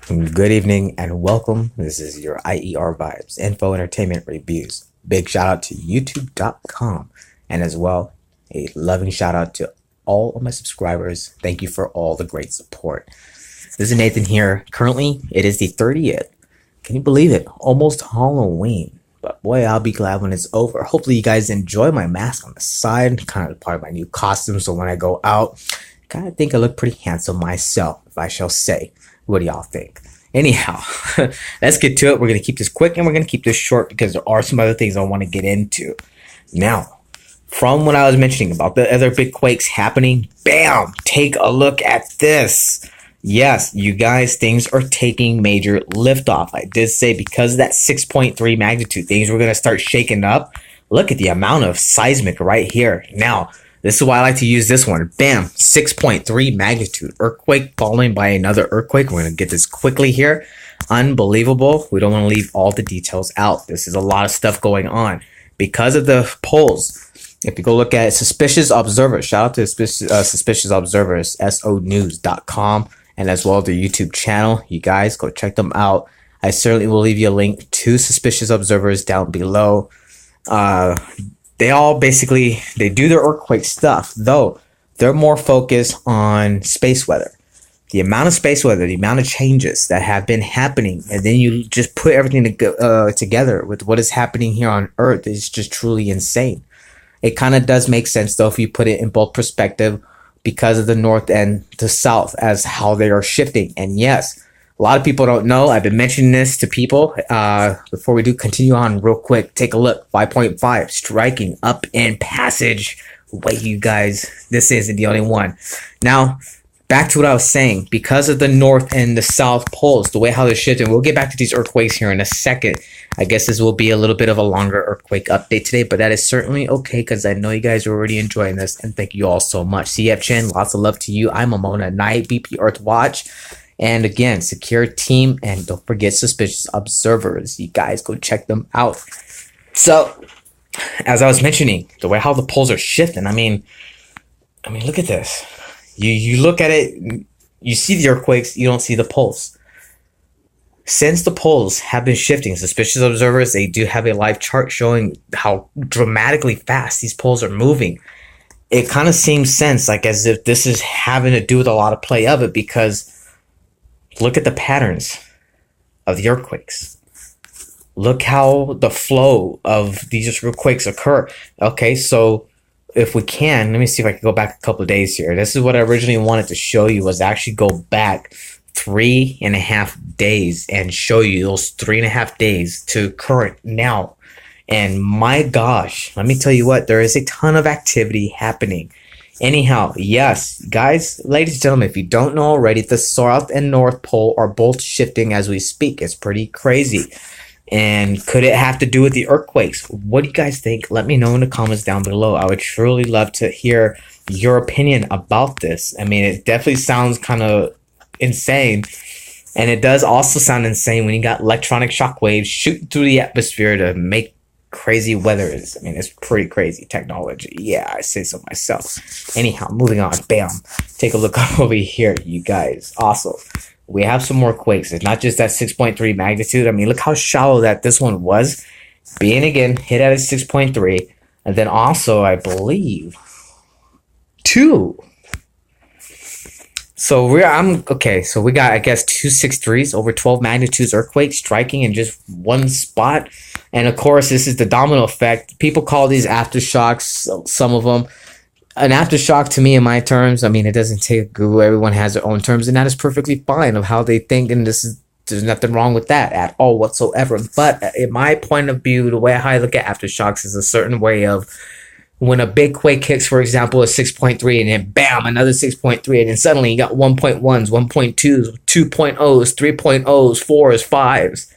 Good evening and welcome. This is your IER Vibes, Info Entertainment Reviews. Big shout out to YouTube.com and as well a loving shout out to all of my subscribers. Thank you for all the great support. This is Nathan here. Currently, it is the 30th. Can you believe it? Almost Halloween. But boy, I'll be glad when it's over. Hopefully you guys enjoy my mask on the side. Kind of part of my new costume. So when I go out, kind of think I look pretty handsome myself, if I shall say. What do y'all think? Anyhow, let's get to it. We're going to keep this quick and we're going to keep this short because there are some other things I want to get into. Now, from what I was mentioning about the other big quakes happening, bam, take a look at this. Yes, you guys, things are taking major liftoff. I did say because of that 6.3 magnitude, things were going to start shaking up. Look at the amount of seismic right here. Now, this is why I like to use this one. Bam, 6.3 magnitude earthquake following by another earthquake. We're going to get this quickly here. Unbelievable. We don't want to leave all the details out. This is a lot of stuff going on. Because of the polls, if you go look at Suspicious Observers, shout out to Suspicious Observers, sonews.com, and as well their YouTube channel. You guys go check them out. I certainly will leave you a link to Suspicious Observers down below. They all basically, they do their earthquake stuff, though they're more focused on space weather. The amount of space weather, the amount of changes that have been happening, and then you just put everything together with what is happening here on Earth is just truly insane. It kind of does make sense, though, if you put it in both perspective because of the north and the south as how they are shifting. And yes, a lot of people don't know. I've been mentioning this to people. Before we do continue on real quick, take a look. 5.5 striking up in passage. Wait, you guys, this isn't the only one. Now, back to what I was saying. Because of the north and the south poles, the way how they're shifting, we'll get back to these earthquakes here in a second. I guess this will be a little bit of a longer earthquake update today, but that is certainly okay because I know you guys are already enjoying this, and thank you all so much. CF Chen, lots of love to you. I'm Amona Knight, BP Earth Watch. And again, secure team, and don't forget Suspicious Observers. You guys go check them out. So, as I was mentioning, the way how the poles are shifting, I mean, look at this. You look at it, you see the earthquakes, you don't see the poles. Since the poles have been shifting, Suspicious Observers, they do have a live chart showing how dramatically fast these poles are moving. It kind of seems sense, like as if this is having to do with a lot of play of it, because look at the patterns of the earthquakes. Look how the flow of these earthquakes occur. Okay, so if we can, let me see if I can go back a couple of days here. This is what I originally wanted to show you, was actually go back 3.5 days and show you those 3.5 days to current now. And my gosh, let me tell you what, there is a ton of activity happening. Anyhow, yes, guys, ladies and gentlemen, if you don't know already, the South and North Pole are both shifting as we speak. It's pretty crazy. And could it have to do with the earthquakes? What do you guys think? Let me know in the comments down below. I would truly love to hear your opinion about this. I mean, it definitely sounds kind of insane. And it does also sound insane when you got electronic shock waves shooting through the atmosphere to make crazy weather. I mean, it's pretty crazy technology. Yeah, I say so myself. Anyhow, moving on. Bam. Take a look over here, you guys. Also, we have some more quakes. It's not just that 6.3 magnitude. I mean, look how shallow that this one was. Being again hit at a 6.3, and then also, I believe, 2. So we got, I guess, 2 6.3s over 12 magnitudes earthquakes striking in just one spot. And of course, this is the domino effect. People call these aftershocks, some of them. An aftershock to me, in my terms, I mean, it doesn't take Google. Everyone has their own terms, and that is perfectly fine of how they think. And there's nothing wrong with that at all whatsoever. But in my point of view, the way I look at aftershocks is a certain way of when a big quake hits, for example, a 6.3, and then bam, another 6.3, and then suddenly you got 1.1s, 1.2s, 2.0s, 3.0s, 4s, 5s.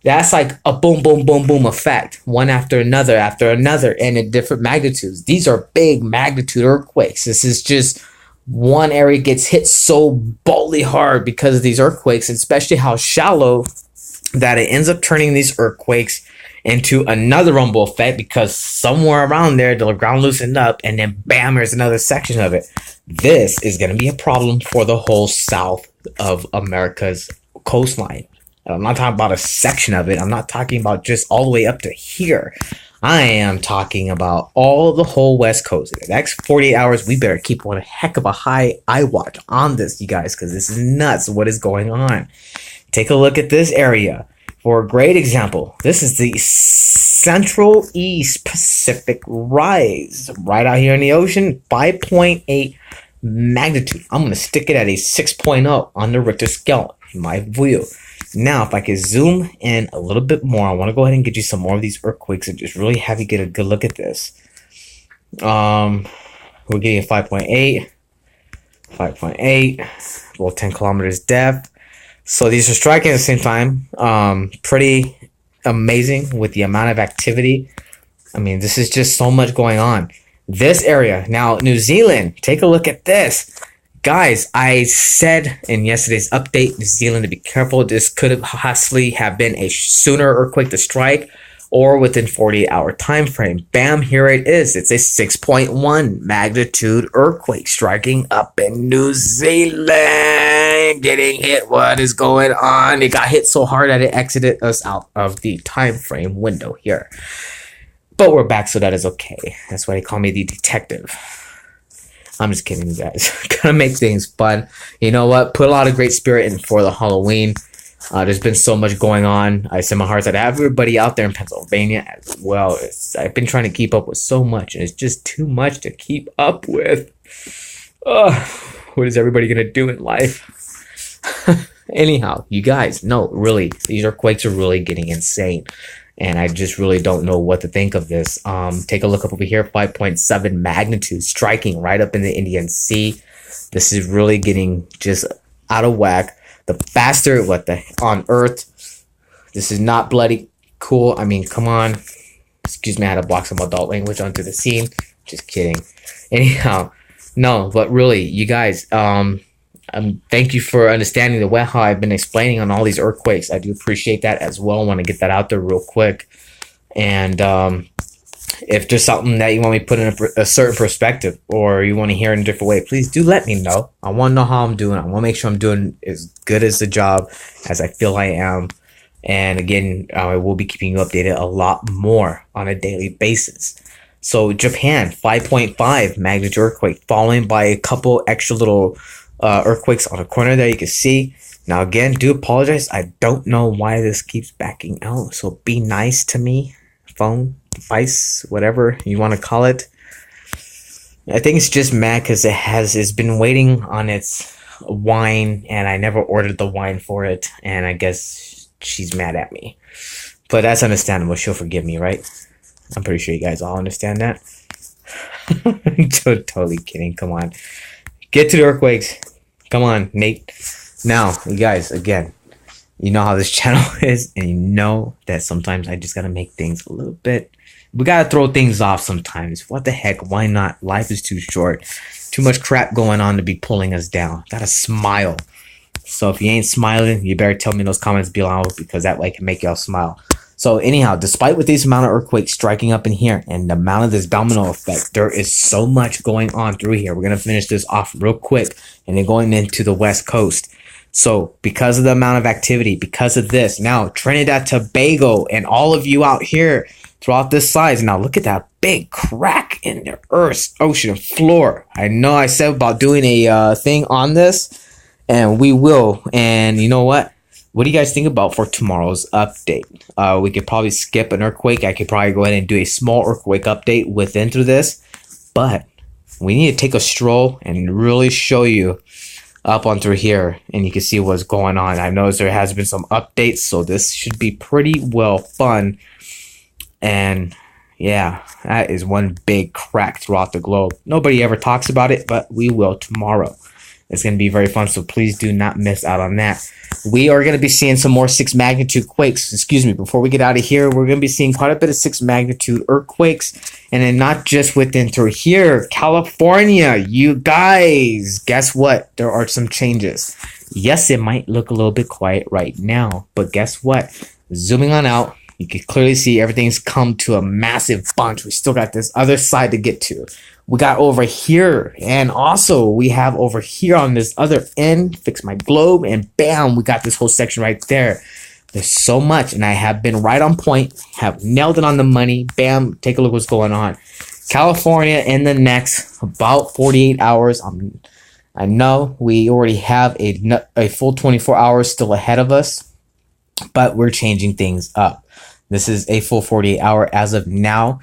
That's like a boom, boom, boom, boom effect, one after another, and in different magnitudes. These are big magnitude earthquakes. This is just one area gets hit so boldly hard because of these earthquakes, especially how shallow, that it ends up turning these earthquakes into another rumble effect, because somewhere around there the ground loosened up, and then bam, there's another section of it. This is going to be a problem for the whole south of America's coastline. I'm not talking about a section of it. I'm not talking about just all the way up to here. I am talking about all the whole West Coast. The next 48 hours, we better keep one heck of a high eye watch on this, you guys, because this is nuts what is going on. Take a look at this area. For a great example, this is the Central East Pacific Rise. Right out here in the ocean, 5.8 magnitude. I'm going to stick it at a 6.0 on the Richter scale, in my view. Now, if I could zoom in a little bit more, I want to go ahead and get you some more of these earthquakes and just really have you get a good look at this. We're getting a 5.8, 5.8, well, 10 kilometers depth. So these are striking at the same time. Pretty amazing with the amount of activity. I mean, this is just so much going on. This area, now New Zealand, take a look at this. Guys, I said in yesterday's update, New Zealand, to be careful. This could have possibly have been a sooner earthquake to strike or within 48-hour time frame. Bam, here it is. It's a 6.1 magnitude earthquake striking up in New Zealand. Getting hit. What is going on? It got hit so hard that it exited us out of the time frame window here. But we're back, so that is okay. That's why they call me the detective. I'm just kidding, you guys. Gonna make things fun. You know what? Put a lot of great spirit in for the Halloween. There's been so much going on. I send my hearts out to everybody out there in Pennsylvania as well. I've been trying to keep up with so much, and it's just too much to keep up with. What is everybody gonna do in life? Anyhow, you guys, no, really, these earthquakes are really getting insane. And I just really don't know what to think of this. Take a look up over here, 5.7 magnitude, striking right up in the Indian Sea. This is really getting just out of whack. The faster, on Earth. This is not bloody cool. I mean, come on. Excuse me, I had to block some adult language onto the scene. Just kidding. Anyhow, no, but really, you guys, thank you for understanding the way how I've been explaining on all these earthquakes. I do appreciate that as well. I want to get that out there real quick. And if there's something that you want me to put in a certain perspective or you want to hear in a different way, please do let me know. I want to know how I'm doing. I want to make sure I'm doing as good as the job as I feel I am. And again, I will be keeping you updated a lot more on a daily basis. So Japan, 5.5 magnitude earthquake, followed by a couple extra little earthquakes on the corner there you can see. Now again, do apologize. I don't know why this keeps backing out. So be nice to me. Phone, device, whatever you want to call it. I think it's just mad because it's been waiting on its wine and I never ordered the wine for it. And I guess she's mad at me. But that's understandable. She'll forgive me, right? I'm pretty sure you guys all understand that. Totally kidding. Come on. Get to the earthquakes. Come on, Nate. Now, you guys, again, you know how this channel is, and you know that sometimes I just gotta make things a little bit. We gotta throw things off sometimes. What the heck? Why not? Life is too short. Too much crap going on to be pulling us down. Gotta smile. So if you ain't smiling, you better tell me in those comments below because that way I can make y'all smile. So anyhow, despite with this amount of earthquakes striking up in here and the amount of this domino effect, there is so much going on through here. We're going to finish this off real quick and then going into the West Coast. So because of the amount of activity, because of this, now Trinidad, Tobago, and all of you out here throughout this size. Now look at that big crack in the Earth's ocean floor. I know I said about doing a thing on this, and we will. And you know what? What do you guys think about for tomorrow's update? We could probably skip an earthquake. I could probably go ahead and do a small earthquake update within through this. But we need to take a stroll and really show you up on through here. And you can see what's going on. I noticed there has been some updates. So this should be pretty well fun. And yeah, that is one big crack throughout the globe. Nobody ever talks about it, but we will tomorrow. It's going to be very fun, so please do not miss out on that. We are going to be seeing some more 6 magnitude quakes. Excuse me, before we get out of here, we're going to be seeing quite a bit of 6 magnitude earthquakes. And then not just within through here, California, you guys, guess what? There are some changes. Yes, it might look a little bit quiet right now, but guess what? Zooming on out, you can clearly see everything's come to a massive bunch. We still got this other side to get to. We got over here, and also we have over here on this other end, fix my globe, and bam, we got this whole section right there. There's so much, and I have been right on point, have nailed it on the money. Bam, take a look what's going on. California in the next about 48 hours. I know we already have a full 24 hours still ahead of us, but we're changing things up. This is a full 48 hour as of now.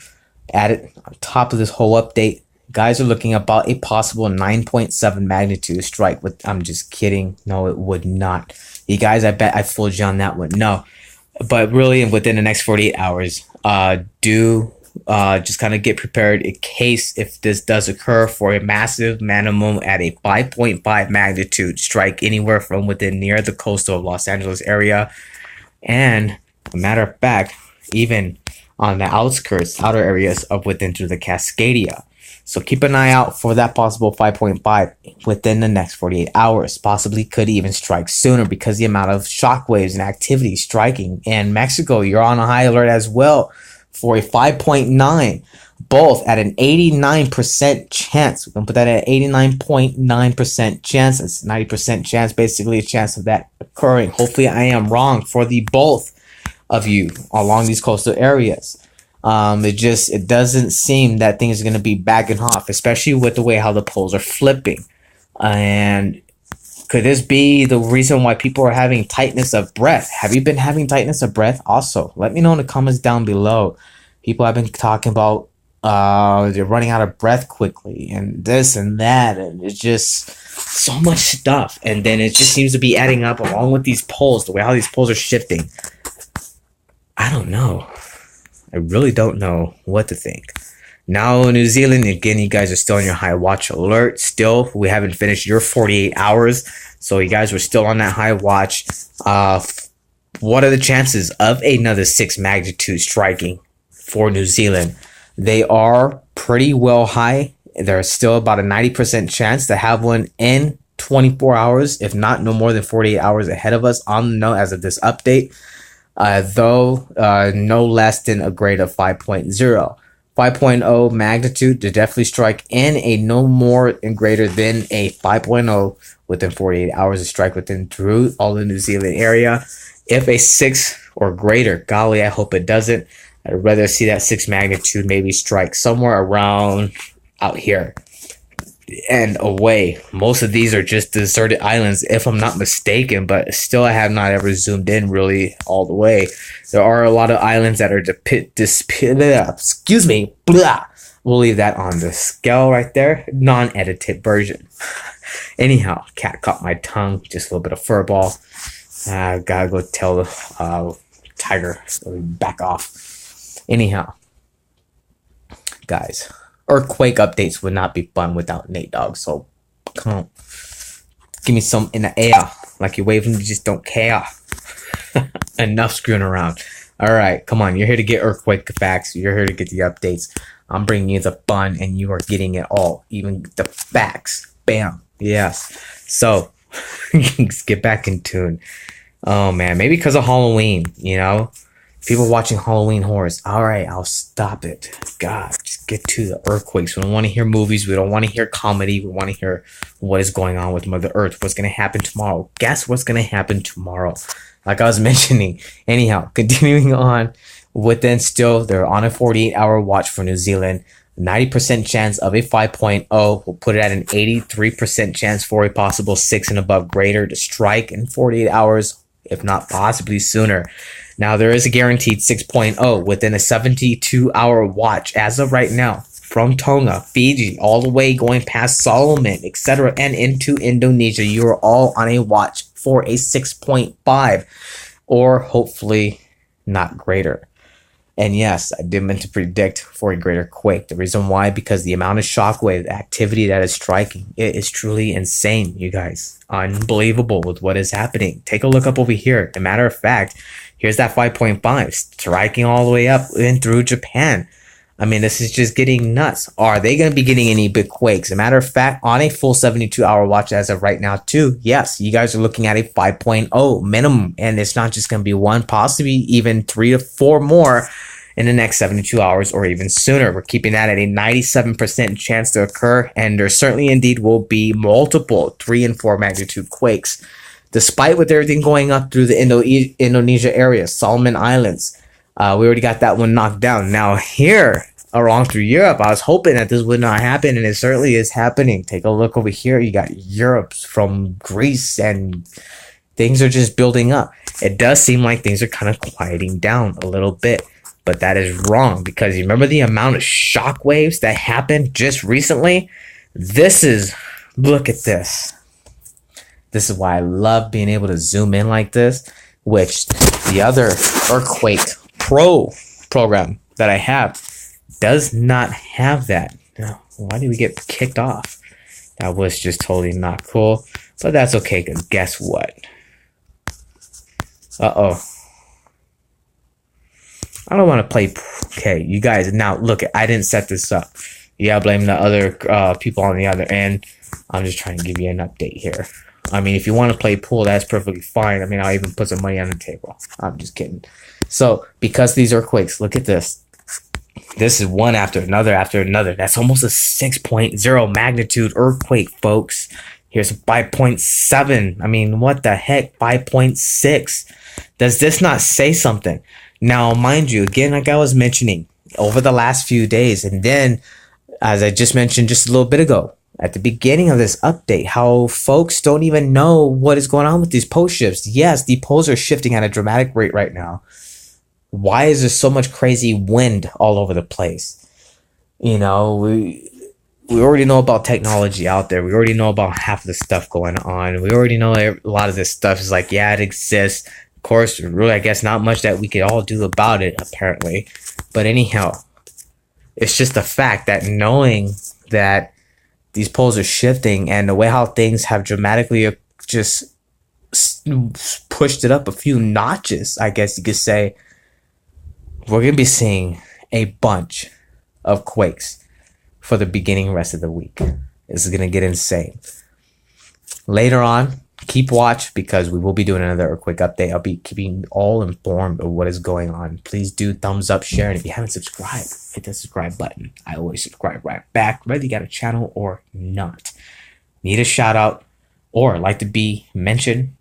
Added on top of this whole update, guys are looking about a possible 9.7 magnitude strike. I'm just kidding. No, it would not. You guys, I bet I fooled you on that one. No, but really within the next 48 hours, just kind of get prepared in case if this does occur for a massive minimum at a 5.5 magnitude strike anywhere from within near the coastal of Los Angeles area. And a matter of fact, even on the outskirts, outer areas of within through the Cascadia. So keep an eye out for that possible 5.5 within the next 48 hours. Possibly could even strike sooner because the amount of shockwaves and activity striking. And Mexico, you're on a high alert as well for a 5.9, both at an 89% chance. We can put that at 89.9% chance. It's 90% chance, basically a chance of that occurring. Hopefully I am wrong for the both of you along these coastal areas. It doesn't seem that things are going to be backing off, especially with the way how the poles are flipping. And could this be the reason why people are having tightness of breath? Have you been having tightness of breath? Also, let me know in the comments down below. People have been talking about they're running out of breath quickly and this and that, and it's just so much stuff. And then it just seems to be adding up along with these poles, the way how these poles are shifting. I don't know. I really don't know what to think. Now, New Zealand, again, you guys are still on your high watch alert. Still, we haven't finished your 48 hours. So you guys were still on that high watch. What are the chances of another 6 magnitude striking for New Zealand? They are pretty well high. There's still about a 90% chance to have one in 24 hours, if not no more than 48 hours ahead of us on the note as of this update. Though no less than a grade of 5.0. 5.0 magnitude to definitely strike in a no more and greater than a 5.0 within 48 hours to strike within through all the New Zealand area. If a 6 or greater, golly, I hope it doesn't. I'd rather see that 6 magnitude maybe strike somewhere around out here and away. Most of these are just deserted islands, if I'm not mistaken, but still I have not ever zoomed in really all the way. There are a lot of islands that are excuse me, blah. We'll leave that on the scale right there, non-edited version. Anyhow, cat caught my tongue, just a little bit of fur ball. Gotta go tell the tiger to back off. Anyhow, guys, earthquake updates would not be fun without Nate Dogg. So come on, give me some in the air, like you're waving, you just don't care. Enough screwing around. All right, come on, you're here to get earthquake facts. You're here to get the updates. I'm bringing you the fun, and you are getting it all, even the facts. Bam. Yes. So let's get back in tune. Oh man, maybe because of Halloween, you know. People watching Halloween horrors. All right, I'll stop it. God, just get to the earthquakes. We don't want to hear movies. We don't want to hear comedy. We want to hear what is going on with Mother Earth. What's going to happen tomorrow? Guess what's going to happen tomorrow? Like I was mentioning. Anyhow, continuing on. Within still, they're on a 48-hour watch for New Zealand. 90% chance of a 5.0. We'll put it at an 83% chance for a possible 6 and above greater to strike in 48 hours, if not possibly sooner. Now, there is a guaranteed 6.0 within a 72-hour watch as of right now from Tonga, Fiji, all the way going past Solomon, etc., and into Indonesia. You are all on a watch for a 6.5 or hopefully not greater. And yes, I did meant to predict for a greater quake. The reason why, because the amount of shockwave activity that is striking, it is truly insane, you guys. Unbelievable with what is happening. Take a look up over here. As a matter of fact, here's that 5.5 striking all the way up and through Japan. I mean, this is just getting nuts. Are they going to be getting any big quakes? As a matter of fact, on a full 72-hour watch as of right now, too, yes, you guys are looking at a 5.0 minimum. And it's not just going to be one, possibly even 3 to 4 more in the next 72 hours or even sooner. We're keeping that at a 97% chance to occur, and there certainly indeed will be multiple 3 and 4 magnitude quakes. Despite with everything going up through the Indonesia area, Solomon Islands, we already got that one knocked down. Now here, along through Europe, I was hoping that this would not happen, and it certainly is happening. Take a look over here. You got Europe from Greece, and things are just building up. It does seem like things are kind of quieting down a little bit, but that is wrong, because you remember the amount of shock waves that happened just recently? Look at this. This is why I love being able to zoom in like this, which the other Earthquake Pro program that I have does not have that. Now, why did we get kicked off? That was just totally not cool, but that's okay, because guess what? Uh-oh. I don't want to play. Okay, you guys, now look, I didn't set this up. Yeah, blame the other people on the other end. I'm just trying to give you an update here. I mean, if you want to play pool, that's perfectly fine. I mean, I'll even put some money on the table. I'm just kidding. So, because these earthquakes, look at this. This is one after another after another. That's almost a 6.0 magnitude earthquake, folks. Here's a 5.7. I mean, what the heck? 5.6. Does this not say something? Now, mind you, again, like I was mentioning, over the last few days, and then, as I just mentioned just a little bit ago, at the beginning of this update, how folks don't even know what is going on with these pole shifts. Yes, the poles are shifting at a dramatic rate right now. Why is there so much crazy wind all over the place? You know, we already know about technology out there. We already know about half of the stuff going on. We already know a lot of this stuff is like, yeah, it exists. Of course, really, I guess not much that we could all do about it, apparently. But anyhow, it's just the fact that knowing that these poles are shifting and the way how things have dramatically just pushed it up a few notches, I guess you could say, we're going to be seeing a bunch of quakes for the beginning rest of the week. This is going to get insane. Later on, keep watch, because we will be doing another earthquake update. I'll be keeping you all informed of what is going on. Please do thumbs up, share, and if you haven't subscribed, hit the subscribe button. I always subscribe right back, whether you got a channel or not. Need a shout out or like to be mentioned?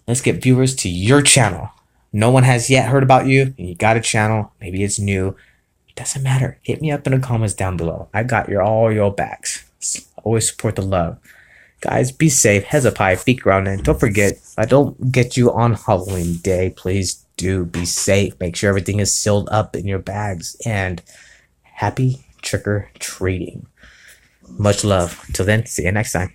Let's get viewers to your channel. No one has yet heard about you, and you got a channel. Maybe it's new. It doesn't matter. Hit me up in the comments down below. I got all your backs. Always support the love. Guys, be safe, heads up high, feet grounded. Don't forget, if I don't get you on Halloween day, please do be safe. Make sure everything is sealed up in your bags. And happy trick-or-treating. Much love. Till then, see you next time.